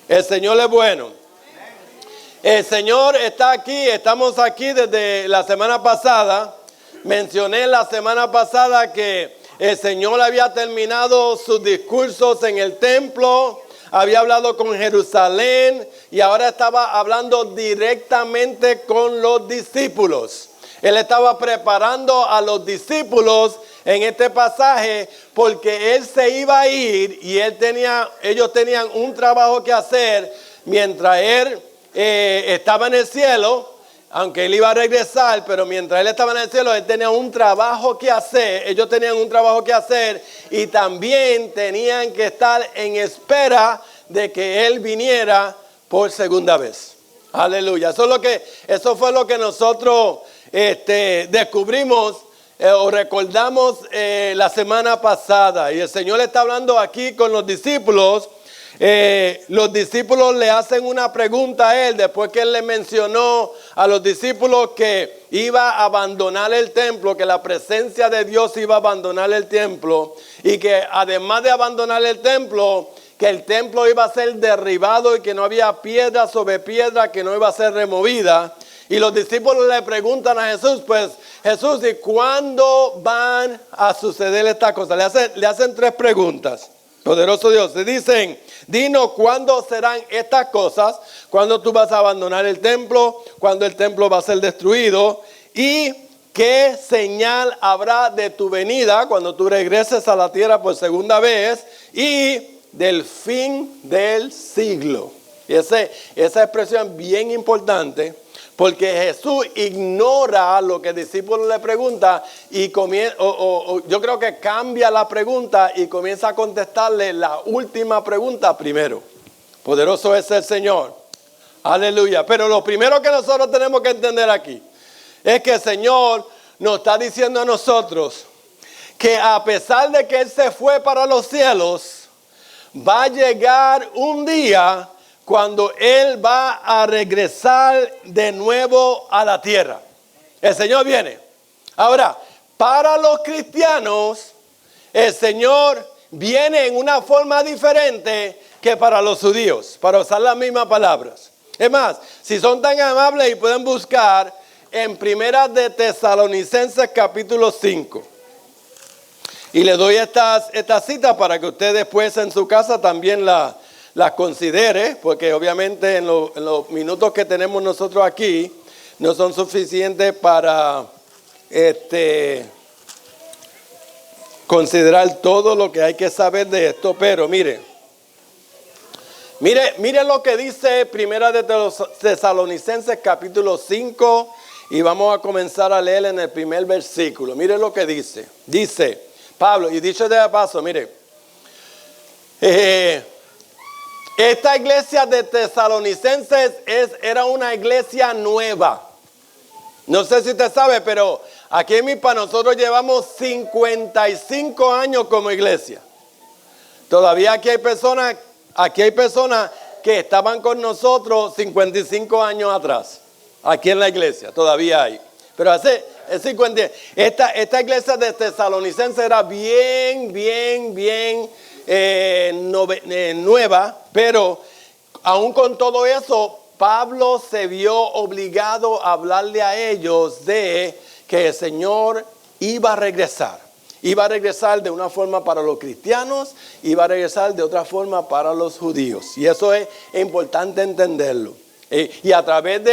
El Señor es bueno. El Señor está aquí, estamos aquí desde la semana pasada. Mencioné la semana pasada que el Señor había terminado sus discursos en el templo, había hablado con Jerusalén y ahora estaba hablando directamente con los discípulos. Él estaba preparando a los discípulos en este pasaje porque Él se iba a ir y ellos tenían un trabajo que hacer mientras Él estaba en el cielo. Aunque Él iba a regresar, pero mientras Él estaba en el cielo, Él tenía un trabajo que hacer. Ellos tenían un trabajo que hacer y también tenían que estar en espera de que Él viniera por segunda vez. Aleluya. Eso fue lo que nosotros descubrimos o recordamos la semana pasada. Y el Señor está hablando aquí con los discípulos. Los discípulos le hacen una pregunta a Él después que Él le mencionó a los discípulos que iba a abandonar el templo, que la presencia de Dios iba a abandonar el templo y que además de abandonar el templo, que el templo iba a ser derribado y que no había piedra sobre piedra que no iba a ser removida. Y los discípulos le preguntan a Jesús, pues Jesús, ¿y cuándo van a suceder estas cosas? Le hacen tres preguntas. Poderoso Dios, le dicen, dinos cuándo serán estas cosas, cuándo tú vas a abandonar el templo, cuándo el templo va a ser destruido y qué señal habrá de tu venida cuando tú regreses a la tierra por segunda vez y del fin del siglo. Y esa expresión es bien importante porque Jesús ignora lo que el discípulo le pregunta y yo creo que cambia la pregunta y comienza a contestarle la última pregunta primero. Poderoso es el Señor. Aleluya. Pero lo primero que nosotros tenemos que entender aquí es que el Señor nos está diciendo a nosotros que a pesar de que Él se fue para los cielos, va a llegar un día cuando Él va a regresar de nuevo a la tierra. El Señor viene. Ahora, para los cristianos, el Señor viene en una forma diferente que para los judíos, para usar las mismas palabras. Es más, si son tan amables y pueden buscar en Primera de Tesalonicenses capítulo 5. Y le doy esta cita para que usted después en su casa también las considere, porque obviamente en los minutos que tenemos nosotros aquí no son suficientes para considerar todo lo que hay que saber de esto, pero mire lo que dice Primera de Tesalonicenses capítulo 5 y vamos a comenzar a leer en el primer versículo. Mire lo que dice. Dice Pablo, y dicho de paso, mire, esta iglesia de Tesalonicenses era una iglesia nueva. No sé si usted sabe, pero aquí en MIPA nosotros llevamos 55 años como iglesia. Todavía aquí hay personas que estaban con nosotros 55 años atrás. Aquí en la iglesia, todavía hay. Pero hace 50 años. Esta iglesia de Tesalonicenses era bien nueva, pero aún con todo eso, Pablo se vio obligado a hablarle a ellos de que el Señor iba a regresar. Iba a regresar de una forma para los cristianos, iba a regresar de otra forma para los judíos. Y eso es importante entenderlo. Y a través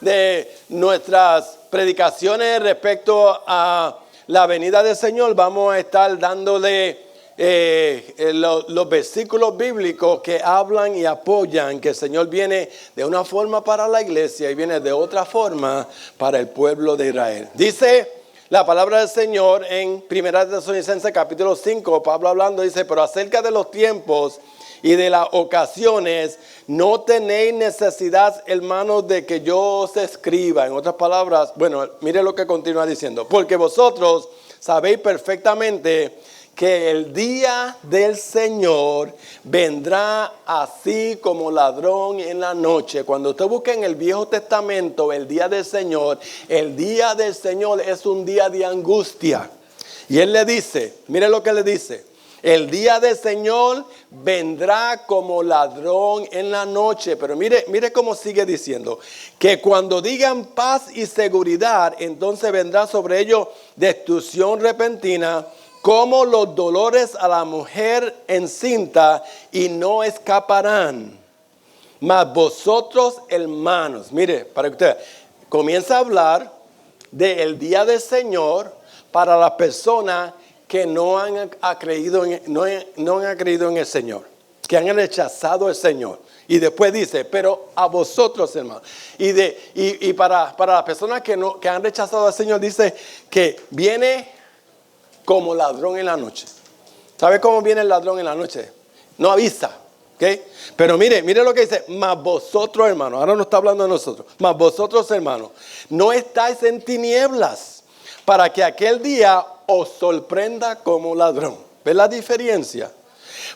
de nuestras predicaciones respecto a la venida del Señor, vamos a estar dándole los versículos bíblicos que hablan y apoyan que el Señor viene de una forma para la iglesia y viene de otra forma para el pueblo de Israel. Dice la palabra del Señor en 1 Tesalonicenses capítulo 5, Pablo hablando, dice, pero acerca de los tiempos y de las ocasiones, no tenéis necesidad, hermanos, de que yo os escriba. En otras palabras, bueno, mire lo que continúa diciendo, porque vosotros sabéis perfectamente que el día del Señor vendrá así como ladrón en la noche. Cuando usted busca en el Viejo Testamento el día del Señor es un día de angustia. Y Él le dice, mire lo que le dice, El día del Señor vendrá como ladrón en la noche. Pero mire cómo sigue diciendo. Que cuando digan paz y seguridad, entonces vendrá sobre ellos destrucción repentina, como los dolores a la mujer encinta, y no escaparán. Mas vosotros, hermanos, mire, para que usted comienza a hablar del día del Señor para las personas que no han creído en el Señor, que han rechazado al Señor. Y después dice, pero a vosotros, hermanos. Y para las personas que han rechazado al Señor, dice que viene como ladrón en la noche. ¿Sabe cómo viene el ladrón en la noche? No avisa. ¿Okay? Pero mire lo que dice, mas vosotros, hermanos, ahora no está hablando de nosotros, mas vosotros, hermanos, no estáis en tinieblas, para que aquel día os sorprenda como ladrón. ¿Ves la diferencia?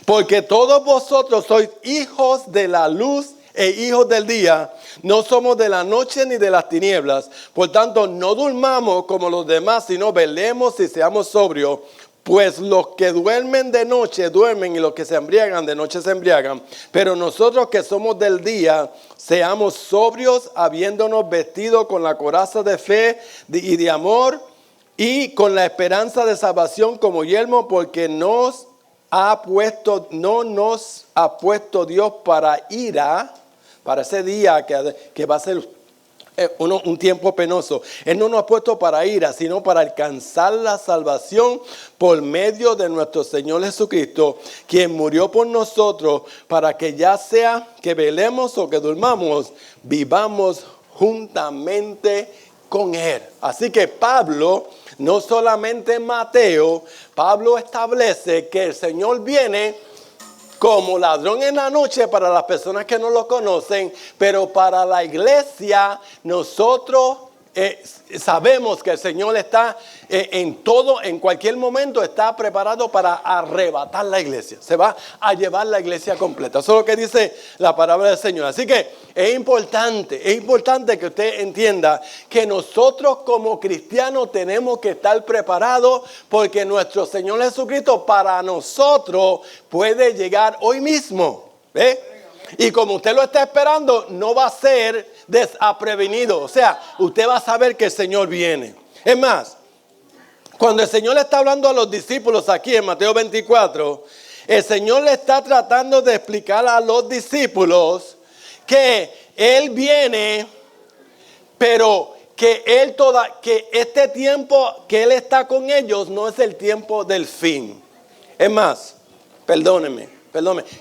Porque todos vosotros sois hijos de la luz e hijos del día, no somos de la noche ni de las tinieblas. Por tanto, no durmamos como los demás, sino velemos y seamos sobrios. Pues los que duermen de noche duermen, y los que se embriagan de noche se embriagan. Pero nosotros que somos del día, seamos sobrios, habiéndonos vestido con la coraza de fe y de amor, y con la esperanza de salvación como yelmo, porque no nos ha puesto Dios para ira, para ese día que va a ser un tiempo penoso. Él no nos ha puesto para ira, sino para alcanzar la salvación por medio de nuestro Señor Jesucristo, quien murió por nosotros, para que ya sea que velemos o que durmamos, vivamos juntamente con Él. Así que Pablo, no solamente en Mateo, Pablo establece que el Señor viene como ladrón en la noche para las personas que no lo conocen, pero para la iglesia nosotros sabemos que el Señor está en cualquier momento está preparado para arrebatar la iglesia. Se va a llevar la iglesia completa. Eso es lo que dice la palabra del Señor. Así que es importante que usted entienda que nosotros como cristianos tenemos que estar preparados, porque nuestro Señor Jesucristo para nosotros puede llegar hoy mismo. ¿Ve? Y como usted lo está esperando, no va a ser desaprevenido. O sea, usted va a saber que el Señor viene. Es más, cuando el Señor le está hablando a los discípulos aquí en Mateo 24, el Señor le está tratando de explicar a los discípulos que Él viene, pero que este tiempo que Él está con ellos no es el tiempo del fin. Es más, perdóneme,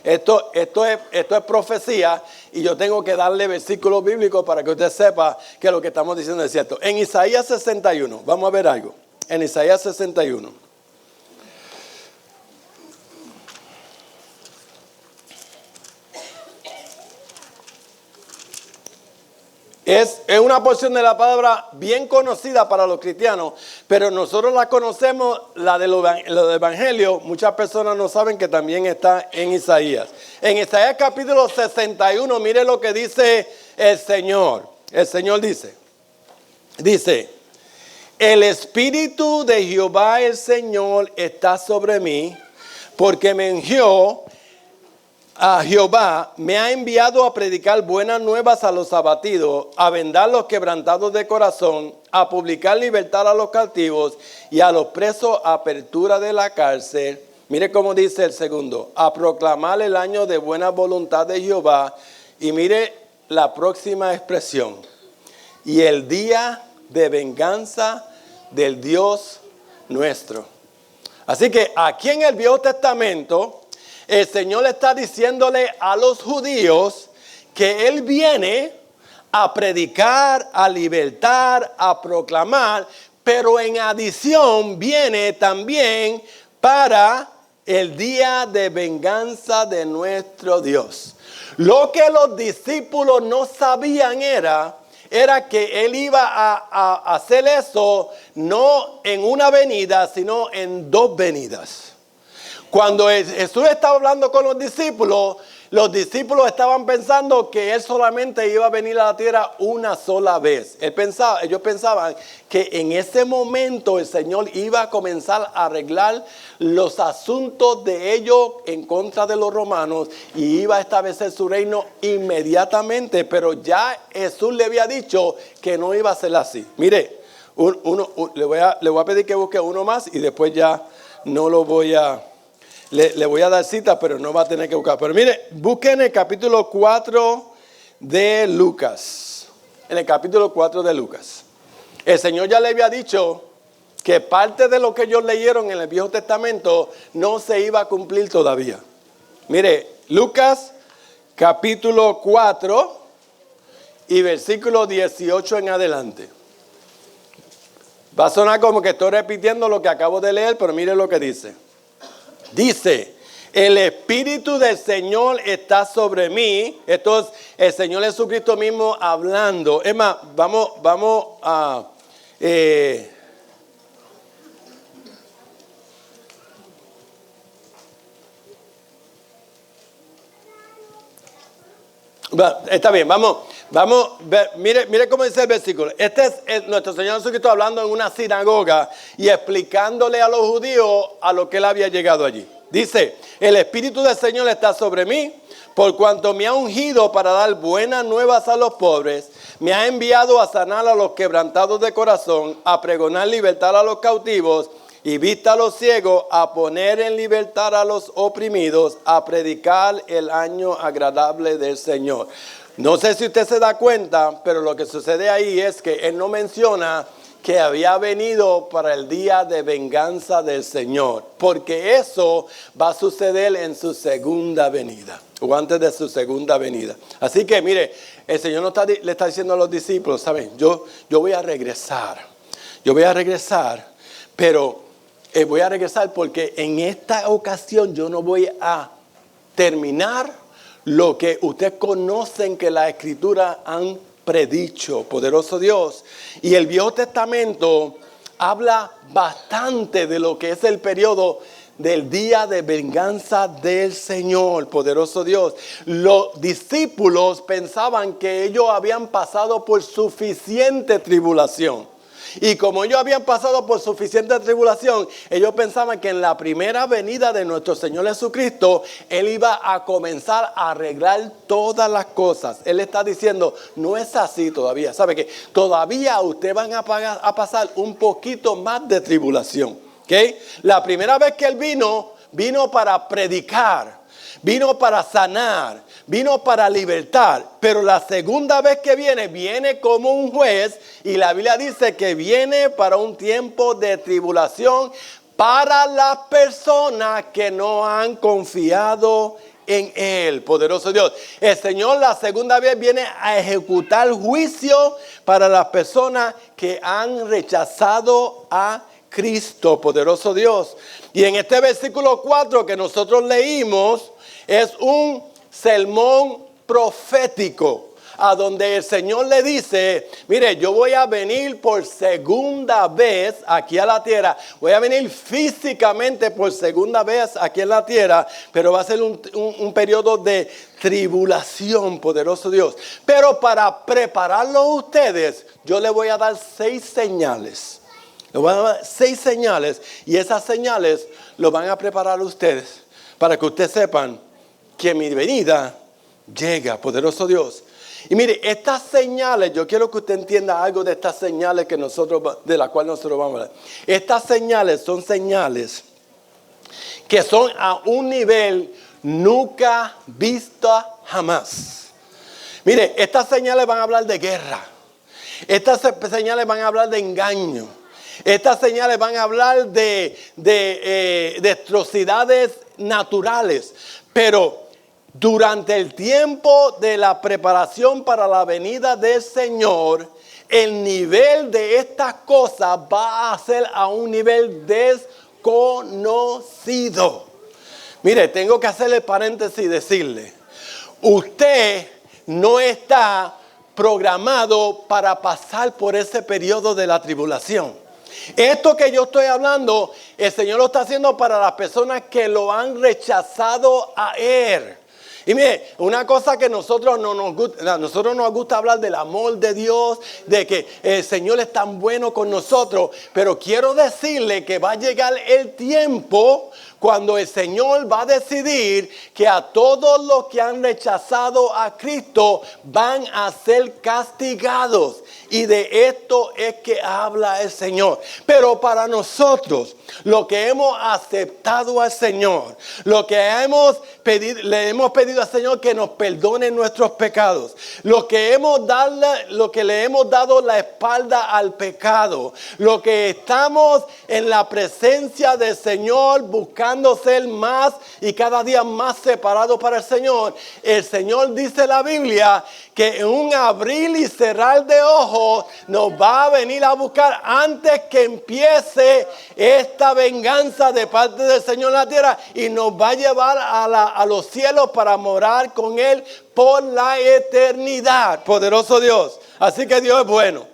esto es profecía, y yo tengo que darle versículos bíblicos para que usted sepa que lo que estamos diciendo es cierto. En Isaías 61, vamos a ver algo. En Isaías 61. Es una porción de la palabra bien conocida para los cristianos, pero nosotros la conocemos, la del Evangelio. Muchas personas no saben que también está en Isaías. En Isaías capítulo 61, mire lo que dice el Señor. El Señor dice, el Espíritu de Jehová el Señor está sobre mí, porque me ungió. A Jehová me ha enviado a predicar buenas nuevas a los abatidos, a vendar los quebrantados de corazón, a publicar libertad a los cautivos y a los presos apertura de la cárcel. Mire cómo dice el segundo, a proclamar el año de buena voluntad de Jehová. Y mire la próxima expresión, y el día de venganza del Dios nuestro. Así que aquí en el Viejo Testamento, el Señor está diciéndole a los judíos que Él viene a predicar, a libertar, a proclamar, pero en adición viene también para el día de venganza de nuestro Dios. Lo que los discípulos no sabían era que Él iba a hacer eso no en una venida, sino en dos venidas. Cuando Jesús estaba hablando con los discípulos, Los discípulos estaban pensando que Él solamente iba a venir a la tierra una sola vez. Ellos pensaban que en ese momento el Señor iba a comenzar a arreglar los asuntos de ellos en contra de los romanos y iba a establecer su reino inmediatamente. Pero ya Jesús le había dicho que no iba a ser así. Mire, le voy a pedir que busque uno más y después ya no lo voy a... Le voy a dar cita, pero no va a tener que buscar. Pero mire, busquen el capítulo 4 de Lucas. En el capítulo 4 de Lucas. El Señor ya le había dicho que parte de lo que ellos leyeron en el Viejo Testamento no se iba a cumplir todavía. Mire, Lucas capítulo 4 y versículo 18 en adelante. Va a sonar como que estoy repitiendo lo que acabo de leer, pero mire lo que dice. Dice, el Espíritu del Señor está sobre mí. Esto es el Señor Jesucristo mismo hablando. Es más, vamos a... Está bien, vamos, mire cómo dice el versículo. Este es nuestro Señor Jesucristo hablando en una sinagoga y explicándole a los judíos a lo que Él había llegado allí. Dice, el Espíritu del Señor está sobre mí, por cuanto me ha ungido para dar buenas nuevas a los pobres, me ha enviado a sanar a los quebrantados de corazón, a pregonar libertad a los cautivos y vista a los ciegos, a poner en libertad a los oprimidos, a predicar el año agradable del Señor. No sé si usted se da cuenta, pero lo que sucede ahí es que Él no menciona que había venido para el día de venganza del Señor, porque eso va a suceder en su segunda venida, o antes de su segunda venida. Así que mire, el Señor le está diciendo a los discípulos, ¿saben? Yo voy a regresar, pero voy a regresar porque en esta ocasión yo no voy a terminar lo que ustedes conocen que las Escrituras han predicho, poderoso Dios. Y el Viejo Testamento habla bastante de lo que es el periodo del día de venganza del Señor, poderoso Dios. Los discípulos pensaban que ellos habían pasado por suficiente tribulación. Y como ellos habían pasado por suficiente tribulación, ellos pensaban que en la primera venida de nuestro Señor Jesucristo, Él iba a comenzar a arreglar todas las cosas. Él está diciendo, no es así todavía. ¿Sabe qué? Todavía ustedes van a pasar un poquito más de tribulación. ¿Okay? La primera vez que Él vino para predicar. Vino para sanar, vino para libertar, pero la segunda vez que viene como un juez y la Biblia dice que viene para un tiempo de tribulación para las personas que no han confiado en Él, poderoso Dios. El Señor la segunda vez viene a ejecutar juicio para las personas que han rechazado a Cristo, poderoso Dios. Y en este versículo 4 que nosotros leímos, es un sermón profético a donde el Señor le dice, mire, yo voy a venir por segunda vez aquí a la tierra. Voy a venir físicamente por segunda vez aquí en la tierra, pero va a ser un periodo de tribulación, poderoso Dios. Pero para prepararlo a ustedes, yo le voy a dar 6 señales. Le voy a dar 6 señales y esas señales lo van a preparar a ustedes para que ustedes sepan que mi venida llega, poderoso Dios. Y mire, estas señales, yo quiero que usted entienda algo de estas señales de las cuales nosotros vamos a hablar. Estas señales son señales que son a un nivel nunca visto jamás. Mire, estas señales van a hablar de guerra. Estas señales van a hablar de engaño. Estas señales van a hablar de atrocidades naturales. Pero durante el tiempo de la preparación para la venida del Señor, el nivel de estas cosas va a ser a un nivel desconocido. Mire, tengo que hacerle paréntesis y decirle, usted no está programado para pasar por ese periodo de la tribulación. Esto que yo estoy hablando, el Señor lo está haciendo para las personas que lo han rechazado a Él. Y mire, una cosa que nosotros nos gusta hablar del amor de Dios, de que el Señor es tan bueno con nosotros, pero quiero decirle que va a llegar el tiempo cuando el Señor va a decidir que a todos los que han rechazado a Cristo van a ser castigados. Y de esto es que habla el Señor. Pero para nosotros, lo que hemos aceptado al Señor, lo que le hemos pedido al Señor que nos perdone nuestros pecados, lo que le hemos dado la espalda al pecado, lo que estamos en la presencia del Señor buscando ser más y cada día más separados para el Señor dice en la Biblia que en un abrir y cerrar de ojos nos va a venir a buscar antes que empiece esta venganza de parte del Señor en la tierra y nos va a llevar a los cielos para morar con Él por la eternidad. Poderoso Dios. Así que Dios es bueno.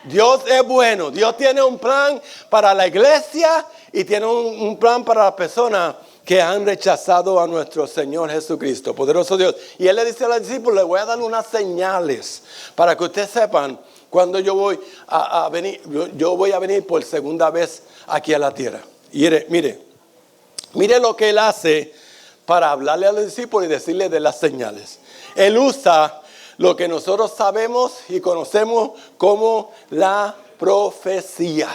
Dios es bueno. Dios tiene un plan para la iglesia y tiene un plan para las personas que han rechazado a nuestro Señor Jesucristo. Poderoso Dios. Y Él le dice a los discípulos, les voy a dar unas señales para que ustedes sepan cuando yo voy a venir. Yo voy a venir por segunda vez aquí a la tierra. Y mire lo que Él hace para hablarle a los discípulos y decirles de las señales. Él usa lo que nosotros sabemos y conocemos como la profecía.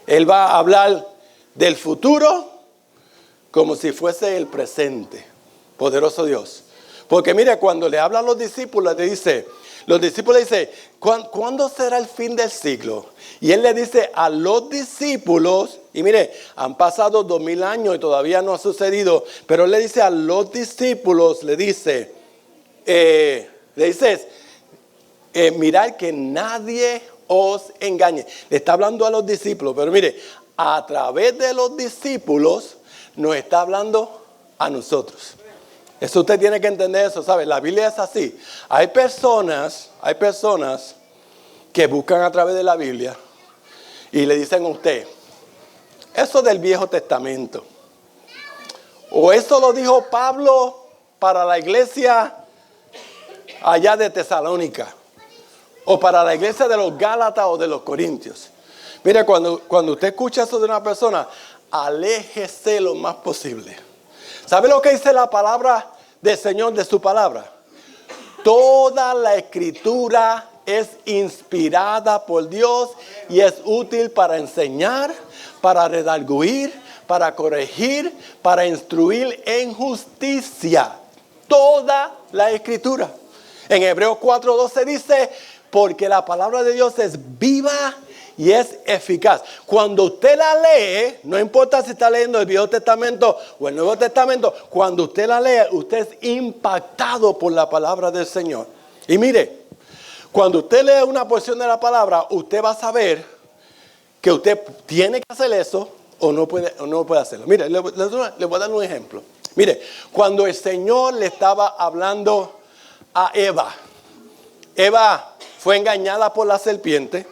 Él va a hablar del futuro como si fuese el presente. Poderoso Dios. Porque mire, cuando le habla a los discípulos, los discípulos dicen, ¿cuándo será el fin del siglo? Y Él le dice a los discípulos, y mire, han pasado 2000 años y todavía no ha sucedido, pero Él le dice a los discípulos, mirad que nadie os engañe. Le está hablando a los discípulos, pero mire, a través de los discípulos nos está hablando a nosotros. Eso usted tiene que entender eso, ¿sabe? La Biblia es así. Hay personas que buscan a través de la Biblia y le dicen a usted, eso del Viejo Testamento, o eso lo dijo Pablo para la iglesia allá de Tesalónica, o para la iglesia de los Gálatas o de los Corintios. Mire, cuando usted escucha eso de una persona, aléjese lo más posible. ¿Sabe lo que dice la palabra del Señor de su palabra? Toda la escritura es inspirada por Dios y es útil para enseñar, para redarguir, para corregir, para instruir en justicia. Toda la escritura. En Hebreos 4:12 dice, porque la palabra de Dios es viva y es eficaz. Cuando usted la lee, no importa si está leyendo el Viejo Testamento o el Nuevo Testamento, cuando usted la lee, usted es impactado por la palabra del Señor. Y mire, cuando usted lee una porción de la palabra, usted va a saber que usted tiene que hacer eso o no puede hacerlo. Mire, le voy a dar un ejemplo. Mire, cuando el Señor le estaba hablando a Eva fue engañada por la serpiente.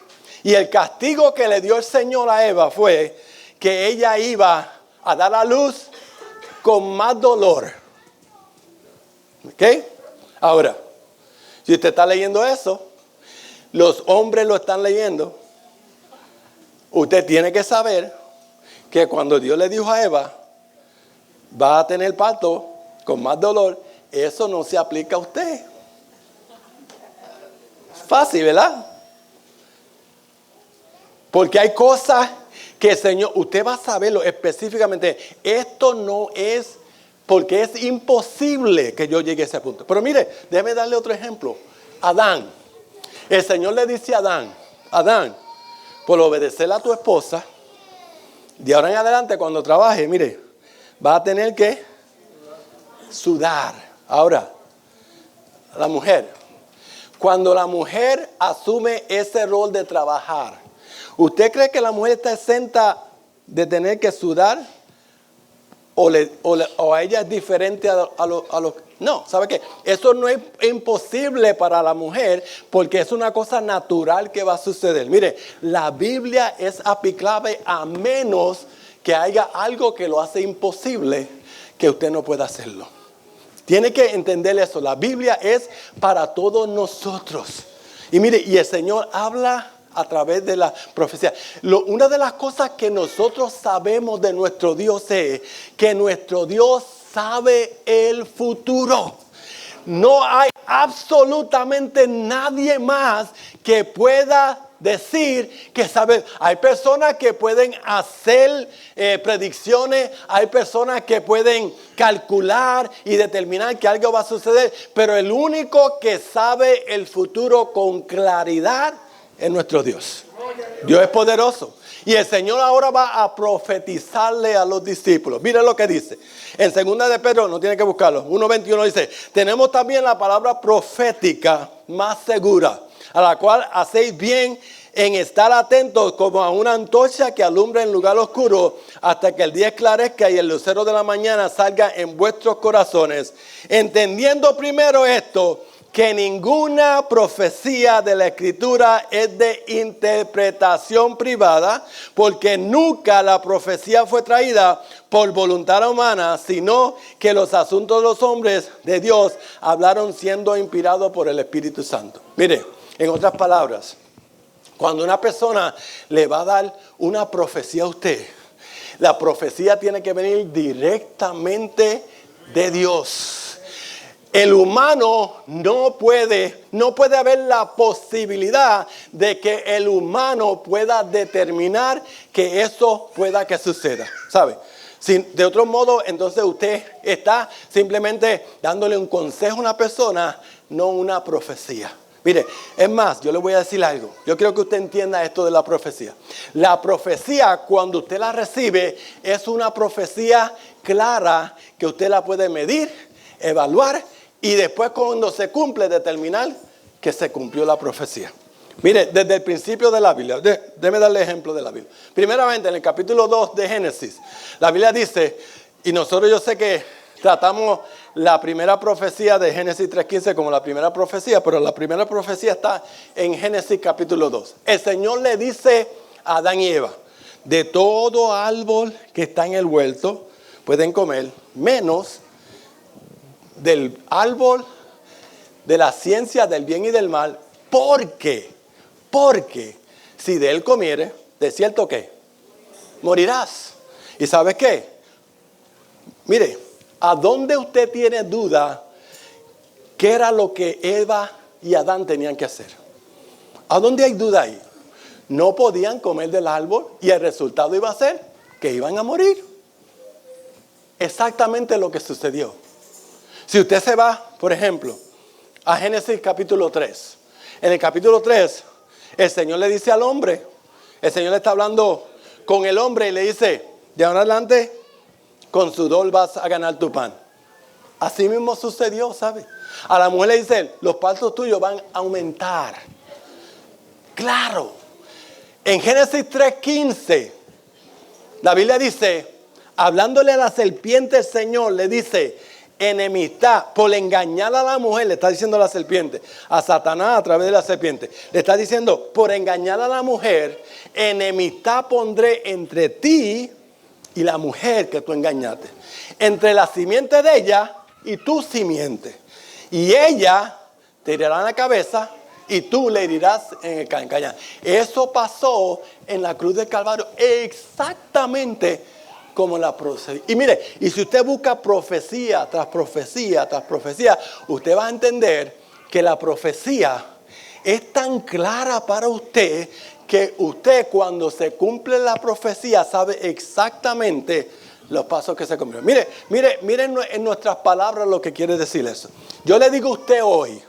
Y el castigo que le dio el Señor a Eva fue que ella iba a dar a luz con más dolor. ¿Ok? Ahora, si usted está leyendo eso, los hombres lo están leyendo, usted tiene que saber que cuando Dios le dijo a Eva, va a tener parto con más dolor, eso no se aplica a usted. Fácil, ¿verdad? Porque hay cosas que el Señor, usted va a saberlo específicamente. Esto no es, porque es imposible que yo llegue a ese punto. Pero mire, déjeme darle otro ejemplo. Adán. El Señor le dice a Adán, por obedecer a tu esposa, de ahora en adelante cuando trabaje, mire, va a tener que sudar. Ahora, la mujer. Cuando la mujer asume ese rol de trabajar, ¿usted cree que la mujer está exenta de tener que sudar? ¿O a ella es diferente a los? No, ¿sabe qué? Eso no es imposible para la mujer porque es una cosa natural que va a suceder. Mire, la Biblia es aplicable a menos que haya algo que lo hace imposible que usted no pueda hacerlo. Tiene que entender eso. La Biblia es para todos nosotros. Y mire, y el Señor habla a través de la profecía. Una de las cosas que nosotros sabemos de nuestro Dios es que nuestro Dios sabe el futuro. No hay absolutamente nadie más que pueda decir que sabe. Hay personas que pueden hacer predicciones, hay personas que pueden calcular y determinar que algo va a suceder, pero el único que sabe el futuro con claridad es nuestro Dios. Dios es poderoso. Y el Señor ahora va a profetizarle a los discípulos. Miren lo que dice. En 2 de Pedro, no tiene que buscarlo, 1:21 dice: tenemos también la palabra profética más segura, a la cual hacéis bien en estar atentos como a una antorcha que alumbra en lugar oscuro hasta que el día esclarezca y el lucero de la mañana salga en vuestros corazones. Entendiendo primero esto, que ninguna profecía de la Escritura es de interpretación privada, porque nunca la profecía fue traída por voluntad humana, sino que los asuntos de los hombres de Dios hablaron siendo inspirados por el Espíritu Santo. Mire, en otras palabras, cuando una persona le va a dar una profecía a usted, la profecía tiene que venir directamente de Dios. El humano no puede haber la posibilidad de que el humano pueda determinar que eso pueda que suceda, ¿sabe? De otro modo, entonces usted está simplemente dándole un consejo a una persona, no una profecía. Mire, es más, yo le voy a decir algo. Yo quiero que usted entienda esto de la profecía. La profecía, cuando usted la recibe, es una profecía clara que usted la puede medir, evaluar y después, cuando se cumple, determinar que se cumplió la profecía. Mire, desde el principio de la Biblia, déjeme darle ejemplo de la Biblia. Primeramente, en el capítulo 2 de Génesis, la Biblia dice, y nosotros yo sé que tratamos la primera profecía de Génesis 3:15 como la primera profecía, pero la primera profecía está en Génesis capítulo 2. El Señor le dice a Adán y Eva: de todo árbol que está en el huerto pueden comer, menos del árbol de la ciencia del bien y del mal, porque si de él comiere, de cierto que morirás. ¿Y sabes qué? Mire, ¿a dónde usted tiene duda qué era lo que Eva y Adán tenían que hacer? ¿A dónde hay duda ahí? No podían comer del árbol y el resultado iba a ser que iban a morir. Exactamente lo que sucedió. Si usted se va, por ejemplo, a Génesis capítulo 3. En el capítulo 3, el Señor le dice al hombre, el Señor le está hablando con el hombre y le dice: de ahora en adelante, con sudor vas a ganar tu pan. Así mismo sucedió, ¿sabe? A la mujer le dice: los partos tuyos van a aumentar. Claro. En Génesis 3:15, la Biblia dice, hablándole a la serpiente, el Señor le dice: enemistad, por engañar a la mujer, le está diciendo a la serpiente, a Satanás a través de la serpiente, le está diciendo: por engañar a la mujer, enemistad pondré entre ti y la mujer que tú engañaste, entre la simiente de ella y tu simiente, y ella te herirá en la cabeza y tú le herirás en el calcañar. Eso pasó en la cruz del Calvario, exactamente como la profecía. Y mire, y si usted busca profecía tras profecía tras profecía, usted va a entender que la profecía es tan clara para usted que usted, cuando se cumple la profecía, sabe exactamente los pasos que se cumplieron. Mire en nuestras palabras lo que quiere decir eso. Yo le digo a usted hoy,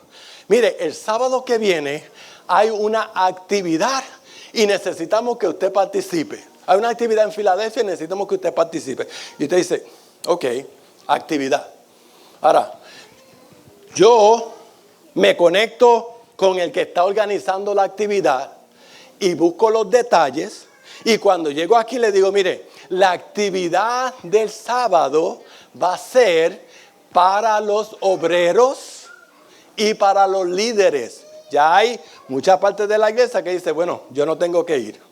mire, el sábado que viene hay una actividad y necesitamos que usted participe. Hay una actividad en Filadelfia y necesitamos que usted participe. Y usted dice: ok, actividad. Ahora, yo me conecto con el que está organizando la actividad y busco los detalles. Y cuando llego aquí le digo: mire, la actividad del sábado va a ser para los obreros y para los líderes. Ya hay mucha parte de la iglesia que dice: bueno, yo no tengo que ir.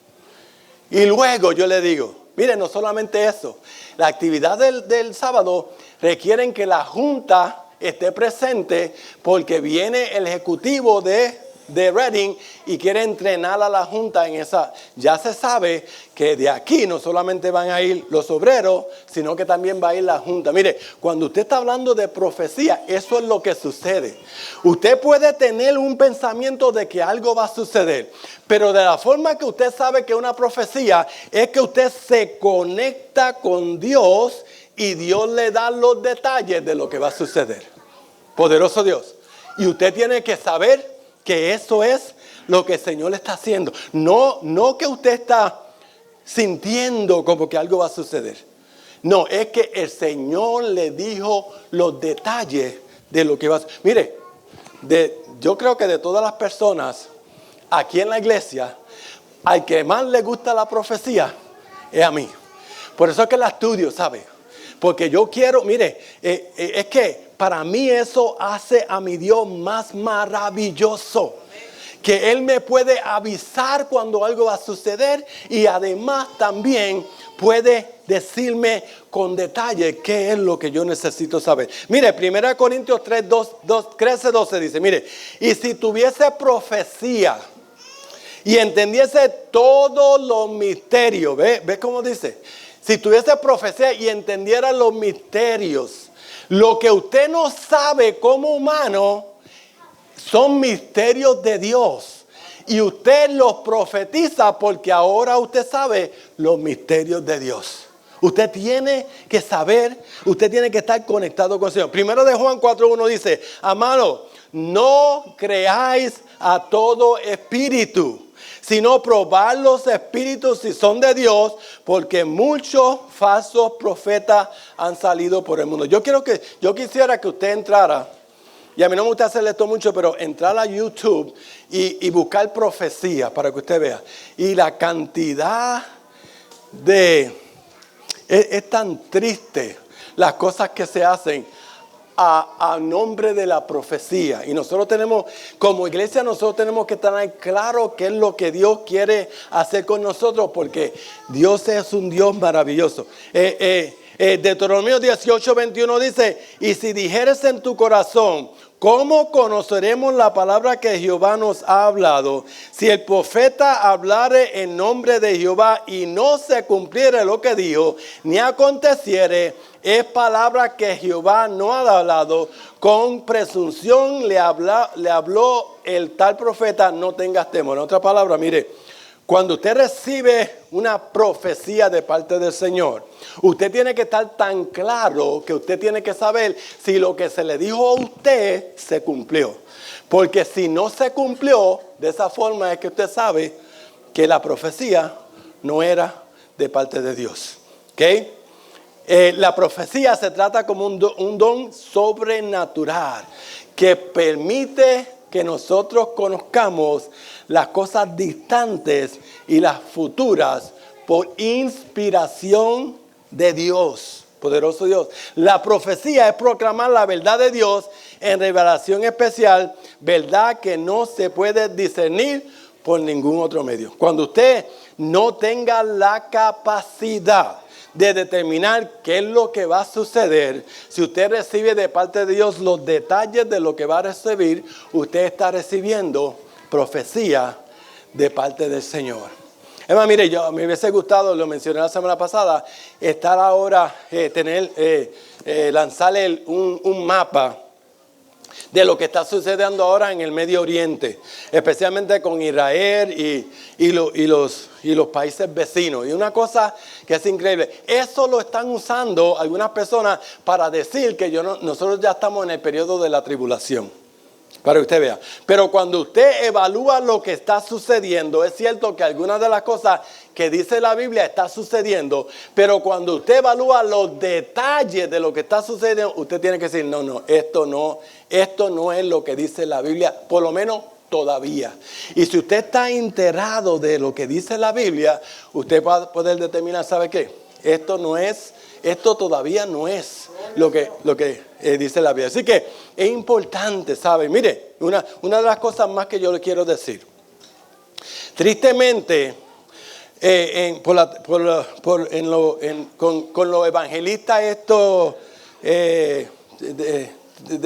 Y luego yo le digo: Mire, no solamente eso. La actividad del sábado requieren que la junta esté presente porque viene el ejecutivo de Reading y quiere entrenar a la junta en esa. Ya se sabe que de aquí no solamente van a ir los obreros, sino que también va a ir la junta. Mire, cuando usted está hablando de profecía, eso es lo que sucede. Usted puede tener un pensamiento de que algo va a suceder, pero de la forma que usted sabe que es una profecía es que usted se conecta con Dios y Dios le da los detalles de lo que va a suceder. Poderoso Dios. Y usted tiene que saber que eso es lo que el Señor está haciendo. No que usted está sintiendo como que algo va a suceder. No, es que el Señor le dijo los detalles de lo que va a suceder. Mire, yo creo que de todas las personas aquí en la iglesia, al que más le gusta la profecía es a mí. Por eso es que la estudio, ¿sabe? Porque yo quiero, mire, es que para mí eso hace a mi Dios más maravilloso. Que Él me puede avisar cuando algo va a suceder y además también puede decirme con detalle qué es lo que yo necesito saber. Mire, 1 Corintios 13, 12 dice, mire, y si tuviese profecía y entendiese todos los misterios, ¿ve cómo dice? Si tuviese profecía y entendiera los misterios, lo que usted no sabe como humano son misterios de Dios. Y usted los profetiza porque ahora usted sabe los misterios de Dios. Usted tiene que saber, usted tiene que estar conectado con el Señor. Primero de Juan 4:1 dice, amado, no creáis a todo espíritu, sino probar los espíritus si son de Dios, porque muchos falsos profetas han salido por el mundo. Yo quisiera que usted entrara, y a mí no me gusta hacerle esto mucho, pero entrar a YouTube y buscar profecía para que usted vea. Y la cantidad es tan triste las cosas que se hacen a nombre de la profecía. Y nosotros tenemos, como iglesia, nosotros tenemos que tener claro qué es lo que Dios quiere hacer con nosotros, porque Dios es un Dios maravilloso. Deuteronomio 18:21 dice, y si dijeres en tu corazón, ¿cómo conoceremos la palabra que Jehová nos ha hablado? Si el profeta hablare en nombre de Jehová y no se cumpliere lo que dijo, ni aconteciere, es palabra que Jehová no ha hablado. Con presunción le habló el tal profeta, no tengas temor. En otra palabra, mire, cuando usted recibe una profecía de parte del Señor, usted tiene que estar tan claro que usted tiene que saber si lo que se le dijo a usted se cumplió. Porque si no se cumplió, de esa forma es que usted sabe que la profecía no era de parte de Dios. ¿Ok? La profecía se trata como un don sobrenatural que permite que nosotros conozcamos las cosas distantes y las futuras por inspiración de Dios, poderoso Dios. La profecía es proclamar la verdad de Dios en revelación especial, verdad que no se puede discernir por ningún otro medio. Cuando usted no tenga la capacidad de determinar qué es lo que va a suceder, si usted recibe de parte de Dios los detalles de lo que va a recibir, usted está recibiendo profecía de parte del Señor. Además, mire, me hubiese gustado, lo mencioné la semana pasada, estar ahora, lanzarle un mapa de lo que está sucediendo ahora en el Medio Oriente, especialmente con Israel y los países vecinos. Y una cosa que es increíble, eso lo están usando algunas personas para decir que nosotros ya estamos en el periodo de la tribulación. Para que usted vea. Pero cuando usted evalúa lo que está sucediendo, es cierto que algunas de las cosas que dice la Biblia está sucediendo, pero cuando usted evalúa los detalles de lo que está sucediendo, usted tiene que decir, esto no es lo que dice la Biblia, por lo menos todavía. Y si usted está enterado de lo que dice la Biblia, usted va a poder determinar, ¿sabe qué? Esto todavía no es lo que dice la Biblia. Así que es importante, ¿sabe? Mire, una de las cosas más que yo le quiero decir. Tristemente, con los evangelistas estos de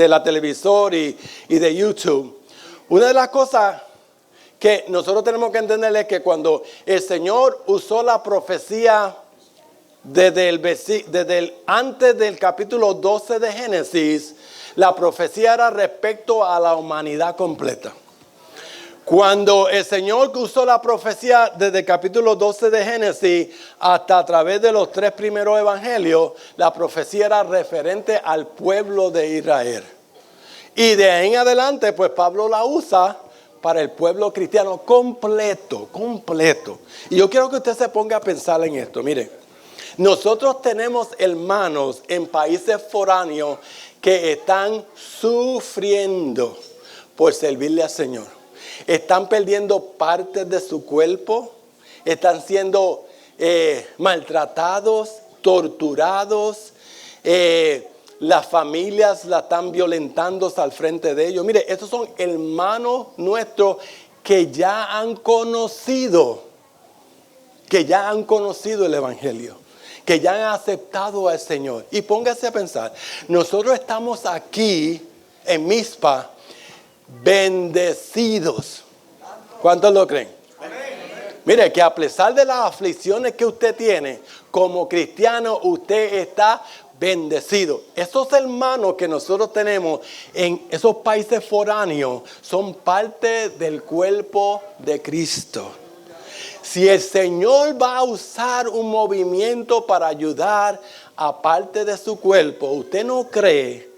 la televisor y de YouTube, una de las cosas que nosotros tenemos que entender es que cuando el Señor usó la profecía antes del capítulo 12 de Génesis, la profecía era respecto a la humanidad completa. Cuando el Señor usó la profecía desde el capítulo 12 de Génesis hasta a través de los 3 primeros evangelios, la profecía era referente al pueblo de Israel. Y de ahí en adelante, pues Pablo la usa para el pueblo cristiano completo. Y yo quiero que usted se ponga a pensar en esto. Mire, nosotros tenemos hermanos en países foráneos que están sufriendo por servirle al Señor. Están perdiendo partes de su cuerpo, están siendo maltratados, torturados, las familias la están violentando al frente de ellos. Mire, estos son hermanos nuestros que ya han conocido el Evangelio, que ya han aceptado al Señor. Y póngase a pensar, nosotros estamos aquí en Mizpa bendecidos. ¿Cuántos lo creen? Mire, que a pesar de las aflicciones que usted tiene, como cristiano, usted está bendecido. Esos hermanos que nosotros tenemos en esos países foráneos son parte del cuerpo de Cristo. Si el Señor va a usar un movimiento para ayudar a parte de su cuerpo, ¿usted no cree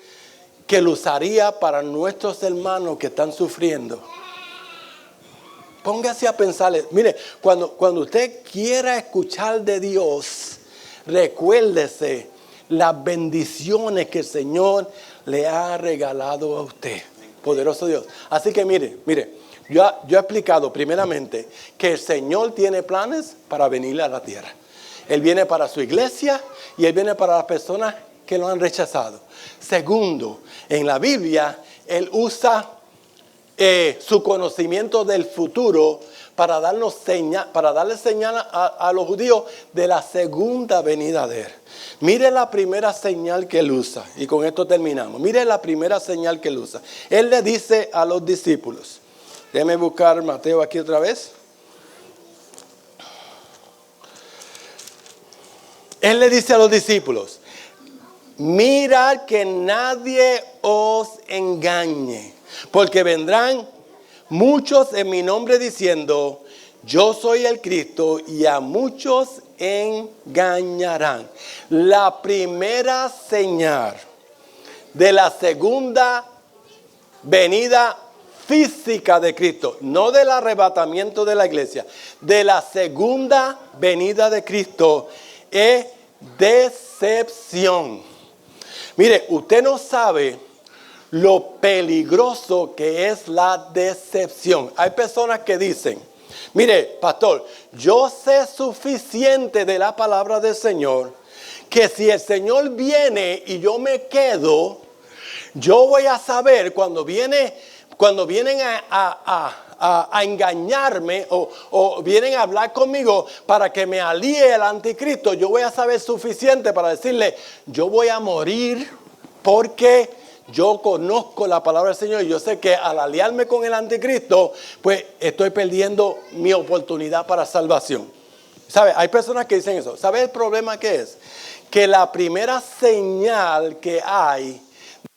que lo usaría para nuestros hermanos que están sufriendo? Póngase a pensar. Mire, cuando usted quiera escuchar de Dios, recuérdese las bendiciones que el Señor le ha regalado a usted. Poderoso Dios. Así que mire, yo he explicado primeramente que el Señor tiene planes para venir a la tierra. Él viene para su iglesia y Él viene para las personas que lo han rechazado. Segundo, en la Biblia, Él usa su conocimiento del futuro para darle señal a los judíos de la segunda venida de Él. Mire la primera señal que Él usa, y con esto terminamos. Mire la primera señal que Él usa. Él le dice a los discípulos, déjeme buscar Mateo aquí otra vez. Él le dice a los discípulos, mirad que nadie os engañe, porque vendrán muchos en mi nombre diciendo, yo soy el Cristo, y a muchos engañarán. La primera señal de la segunda venida física de Cristo, no del arrebatamiento de la iglesia, de la segunda venida de Cristo, es decepción. Mire, usted no sabe lo peligroso que es la decepción. Hay personas que dicen, mire, pastor, yo sé suficiente de la palabra del Señor, que si el Señor viene y yo me quedo, yo voy a saber cuando vienen a engañarme o vienen a hablar conmigo para que me alíe el anticristo, yo voy a saber suficiente para decirle, yo voy a morir porque yo conozco la palabra del Señor y yo sé que al aliarme con el anticristo, pues estoy perdiendo mi oportunidad para salvación. ¿Sabe? Hay personas que dicen eso. ¿Sabe el problema que es? Que la primera señal que hay de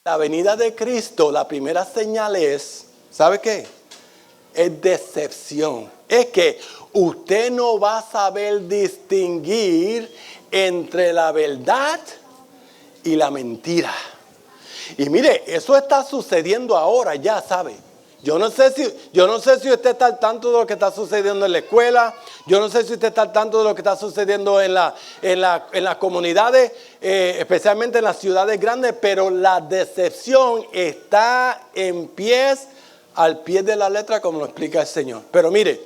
la venida de Cristo, la primera señal es, ¿sabe qué? Es decepción. Es que usted no va a saber distinguir entre la verdad y la mentira. Y mire, eso está sucediendo ahora, ya sabe. Yo no sé si usted está al tanto de lo que está sucediendo en la escuela. Yo no sé si usted está al tanto de lo que está sucediendo en las comunidades, especialmente en las ciudades grandes. Pero la decepción está al pie de la letra, como lo explica el Señor. Pero mire,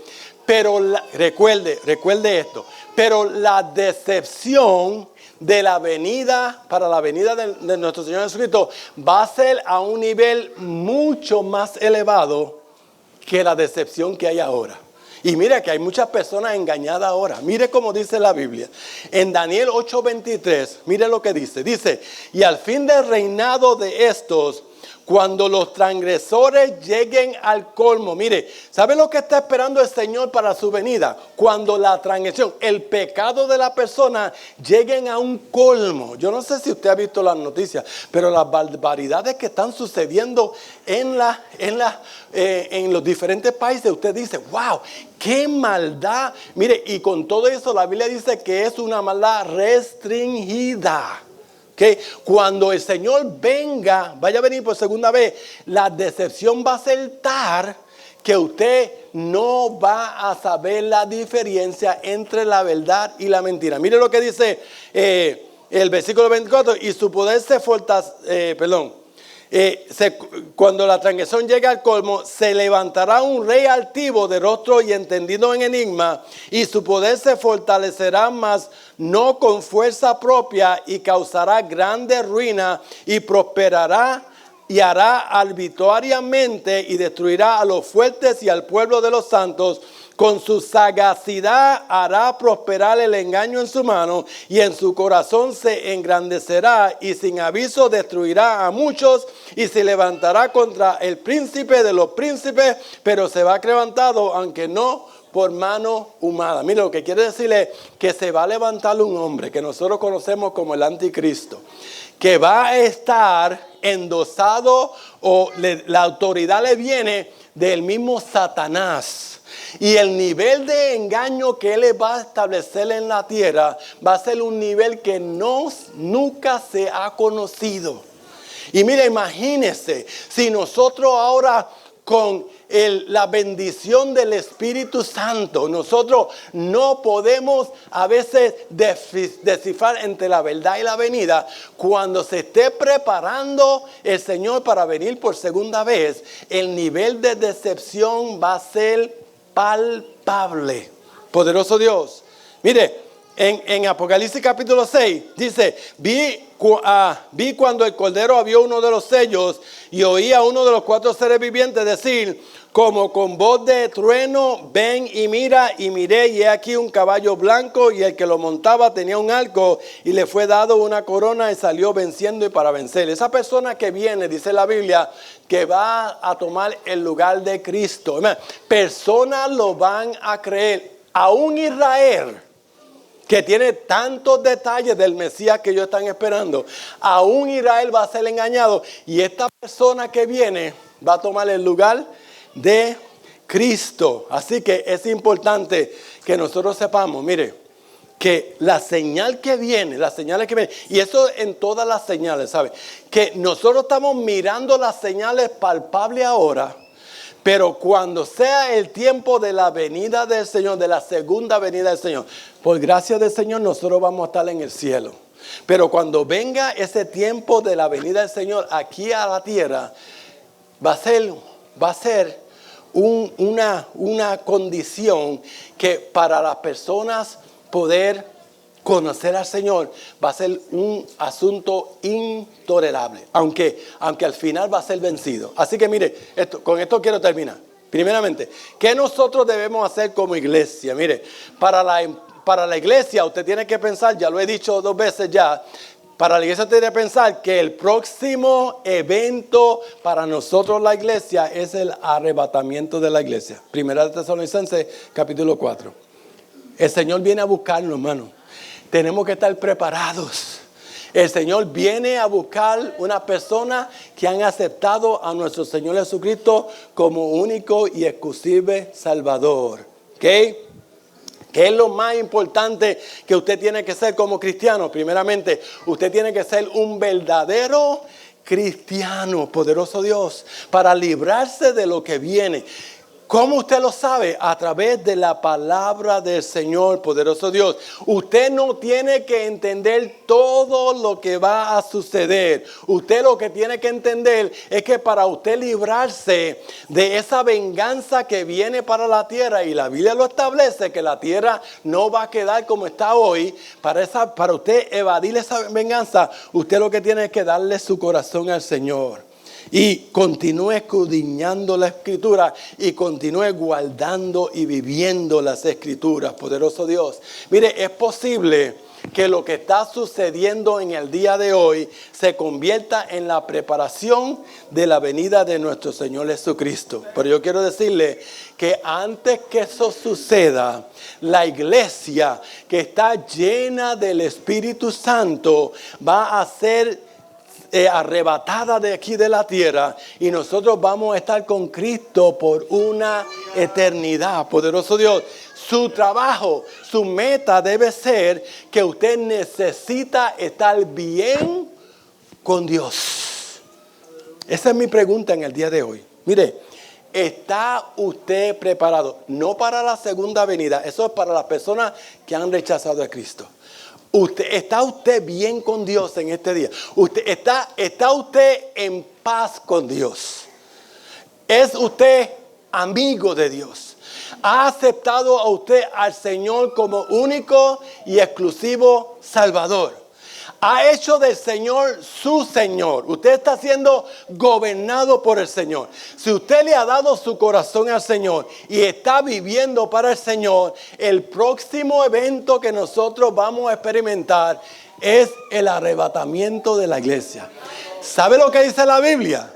recuerde esto. Pero la decepción para la venida de nuestro Señor Jesucristo va a ser a un nivel mucho más elevado que la decepción que hay ahora. Y mira que hay muchas personas engañadas ahora. Mire cómo dice la Biblia. En Daniel 8:23, mire lo que dice. Dice, y al fin del reinado de estos, cuando los transgresores lleguen al colmo. Mire, ¿sabe lo que está esperando el Señor para su venida? Cuando la transgresión, el pecado de la persona lleguen a un colmo. Yo no sé si usted ha visto las noticias, pero las barbaridades que están sucediendo en los diferentes países, usted dice, wow, qué maldad. Mire, y con todo eso la Biblia dice que es una maldad restringida. Que cuando el Señor venga, vaya a venir por segunda vez, la decepción va a ser tal que usted no va a saber la diferencia entre la verdad y la mentira. Mire lo que dice el versículo 24, y su poder se fortalece, cuando la transgresión llegue al colmo, se levantará un rey altivo de rostro y entendido en enigma, y su poder se fortalecerá más, no con fuerza propia, y causará grande ruina, y prosperará y hará arbitrariamente y destruirá a los fuertes y al pueblo de los santos. Con su sagacidad hará prosperar el engaño en su mano, y en su corazón se engrandecerá, y sin aviso destruirá a muchos, y se levantará contra el príncipe de los príncipes, pero se va levantado, aunque no por mano humana. Mira, lo que quiere decirle que se va a levantar un hombre que nosotros conocemos como el anticristo, que va a estar endosado, o la autoridad le viene del mismo Satanás. Y el nivel de engaño que él va a establecer en la tierra va a ser un nivel que nunca se ha conocido. Y mira, imagínese si nosotros ahora con la bendición del Espíritu Santo, nosotros no podemos a veces descifrar entre la verdad y la venida. Cuando se esté preparando el Señor para venir por segunda vez, el nivel de decepción va a ser palpable. Poderoso Dios. Mire, en Apocalipsis capítulo 6 dice, vi cuando el Cordero abrió uno de los sellos, y oí a uno de los 4 seres vivientes decir, como con voz de trueno, ven y mira. Y miré, y he aquí un caballo blanco, y el que lo montaba tenía un arco, y le fue dado una corona, y salió venciendo y para vencer. Esa persona que viene, dice la Biblia, que va a tomar el lugar de Cristo. Personas lo van a creer. Aún Israel, que tiene tantos detalles del Mesías que ellos están esperando, aún Israel va a ser engañado, y esta persona que viene va a tomar el lugar de Cristo. Así que es importante que nosotros sepamos, mire, que la señal que viene, las señales que vienen, y eso en todas las señales, ¿sabe? Que nosotros estamos mirando las señales palpables ahora, pero cuando sea el tiempo de la venida del Señor, de la segunda venida del Señor, por gracia del Señor, nosotros vamos a estar en el cielo. Pero cuando venga ese tiempo de la venida del Señor aquí a la tierra, va a ser una condición que para las personas poder conocer al Señor va a ser un asunto intolerable, aunque al final va a ser vencido. Así que mire, con esto quiero terminar. Primeramente, ¿qué nosotros debemos hacer como iglesia? Mire, para la iglesia usted tiene que pensar, ya lo he dicho 2 veces ya, para la iglesia usted tiene que pensar que el próximo evento para nosotros la iglesia es el arrebatamiento de la iglesia. Primera de Tesalonicenses capítulo 4. El Señor viene a buscarnos, hermano. Tenemos que estar preparados. El Señor viene a buscar una persona que han aceptado a nuestro Señor Jesucristo como único y exclusivo Salvador. ¿Ok? ¿Qué es lo más importante que usted tiene que ser como cristiano? Primeramente, usted tiene que ser un verdadero cristiano, poderoso Dios, para librarse de lo que viene. ¿Cómo usted lo sabe? A través de la palabra del Señor, poderoso Dios. Usted no tiene que entender todo lo que va a suceder. Usted lo que tiene que entender es que para usted librarse de esa venganza que viene para la tierra, y la Biblia lo establece, que la tierra no va a quedar como está hoy, para usted evadir esa venganza, usted lo que tiene es que darle su corazón al Señor. y continúe escudriñando la Escritura y continúe guardando y viviendo las Escrituras. Poderoso Dios. Mire, es posible que lo que está sucediendo en el día de hoy se convierta en la preparación de la venida de nuestro Señor Jesucristo. Pero yo quiero decirle que antes que eso suceda, la iglesia que está llena del Espíritu Santo va a ser arrebatada de aquí de la tierra y nosotros vamos a estar con Cristo por una eternidad. Poderoso Dios. Su trabajo, su meta debe ser que usted necesita estar bien con Dios. Esa es mi pregunta en el día de hoy. Mire, ¿está usted preparado? No para la segunda venida, eso es para las personas que han rechazado a Cristo. ¿Está usted bien con Dios en este día? ¿Está usted en paz con Dios? ¿Es usted amigo de Dios? ¿Ha aceptado a usted al Señor como único y exclusivo Salvador? ¿Ha hecho del Señor su Señor? Usted está siendo gobernado por el Señor. Si usted le ha dado su corazón al Señor y está viviendo para el Señor, el próximo evento que nosotros vamos a experimentar es el arrebatamiento de la iglesia. ¿Sabe lo que dice la Biblia?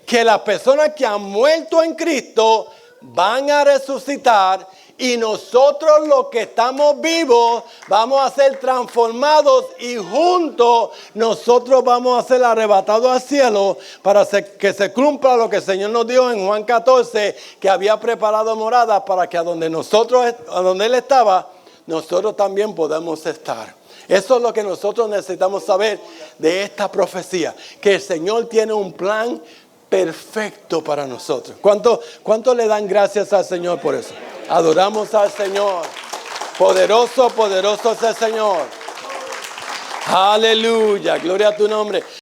Que las personas que han muerto en Cristo van a resucitar y nosotros los que estamos vivos vamos a ser transformados y juntos nosotros vamos a ser arrebatados al cielo para que se cumpla lo que el Señor nos dio en Juan 14, que había preparado morada para que a donde Él estaba, nosotros también podamos estar. Eso es lo que nosotros necesitamos saber de esta profecía, que el Señor tiene un plan perfecto para nosotros. ¿Cuánto le dan gracias al Señor por eso? Adoramos al Señor. Poderoso, poderoso es el Señor. Aleluya, gloria a tu nombre.